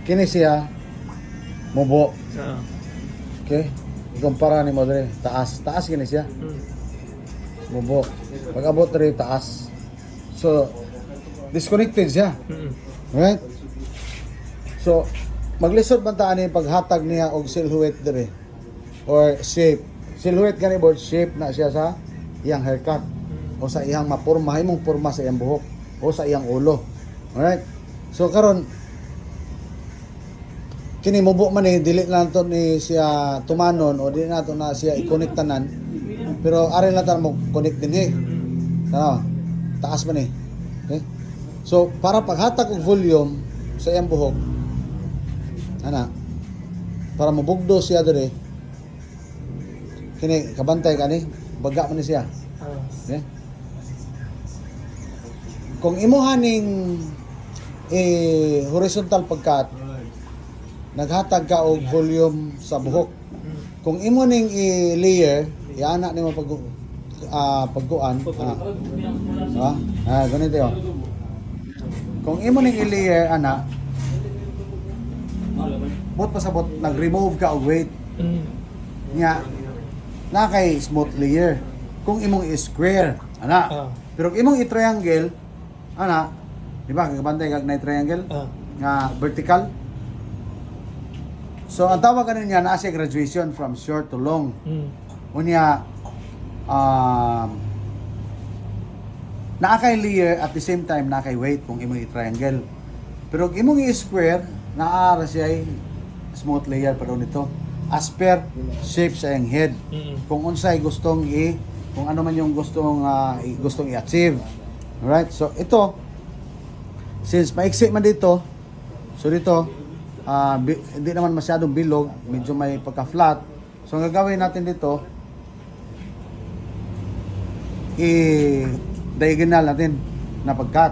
kini siya mubo. Oo. Okay? Ikumpara ni mo dre, taas kini siya. Mubo. Pag abot dre taas. So disconnected siya. Right? So maglisod man ta ani paghatag niya og silhouette dre or shape. Silhouette gani board shape na siya sa iyang haircut o sa iyang mapurma, himong purma sa iyang buhok o sa iyang ulo. Alright? So karon kini mubo man ni dili na to ni siya tumanon o dili na to na siya i-connect tanan. Pero ari lang ta mo connect din Ano? Taas man eh. Okay? So para paghatag og volume sa iyang buhok ana para mabugdo siya dire kini kabantay kani baga man ni siya. Okay? Kung imo haning horizontal pagkat naghatag ka og volume sa buhok. Kung imo ning i-layer, iana nimo pagkuan. Ganito 'yo. Kung imo ning i-layer ana, bot pasabot nag-remove ka og weight. Nya na kay smooth layer. Kung imong i-square, ana. Pero kung imong i-triangle, ana, di ba kabantay kag na triangle nga vertical. So ang tawag kanin niya naa siya graduation from short to long. Unya naa kay layer at the same time naa kay weight kung imong i-triangle. Pero kung imong i-square naa ra siya smooth layer pa daw nito as per shape sa iyang head. Kung unsay gustong kung ano man yung gustong i-achieve. Alright? So ito since maiksi man dito, so dito hindi naman masyadong bilog, medyo may pagka-flat. So ang gagawin natin dito i-diagonal natin na pag-cut.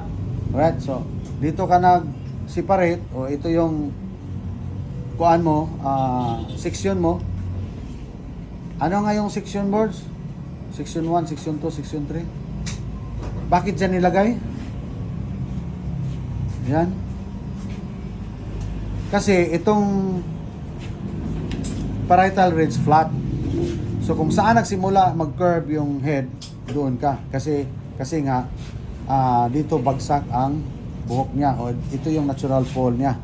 Alright? So dito ka nag-separate o ito yung kuan mo, section mo. Ano nga yung section boards? Section 1, section 2, section 3. Bakit dyan nilagay? Yan. Kasi itong parietal ridge flat. So kung saan nagsimula mag-curve yung head, doon ka. Kasi nga dito bagsak ang buhok niya o ito yung natural fall niya.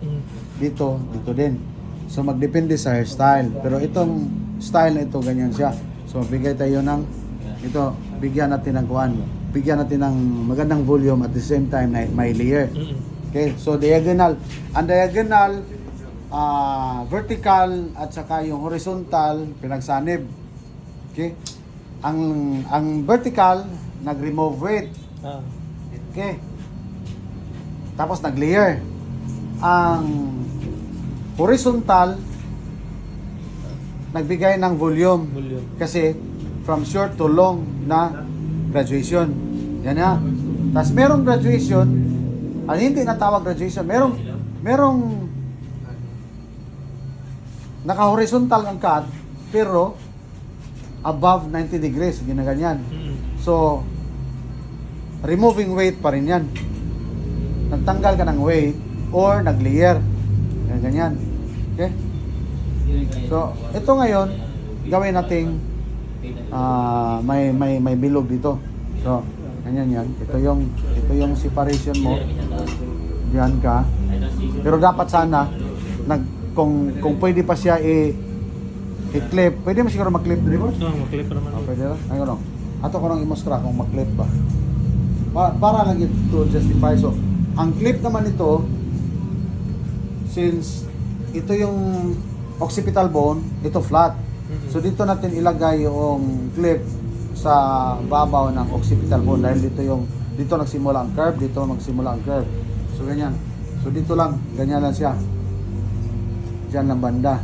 Dito din. So magdepende sa hairstyle. Pero itong style na ito ganyan siya. So bigay tayo ng ito, bigyan natin ng kuan. Bigyan natin ng magandang volume at the same time na may layer. Okay, so diagonal. Ang diagonal, vertical at saka yung horizontal pinagsanib. Okay? Ang vertical nag-remove weight. Okay. Tapos nag-layer. Ang horizontal nagbigay ng volume. Kasi from short to long na graduation. Yan na. Tapos merong graduation, hindi natawag graduation, merong naka-horizontal ang cut, pero above 90 degrees, ginaganyan. So, removing weight pa rin yan. Nagtanggal ka ng weight or nag-layer. Ganyan. Okay? So, ito ngayon, gawin nating may bilog dito. So, ganyan yan. Ito yung separation mo. Diyan ka. Pero dapat sana kung pwede pa siya i-clip. Pwede mo siguro mag-clip dito? Mag-clip naman. Pwede lang. Ayun. Ato ko nang i-mostra kung mag-clip ba. Para lang to justify. So, ang clip naman ito, since ito yung occipital bone, ito flat. So dito natin ilagay yung clip sa babaw ng occipital bone dahil dito nagsimula ang curve, dito magsimula ang curve. So ganyan. So dito lang, ganyan lang siya. Diyan lang banda.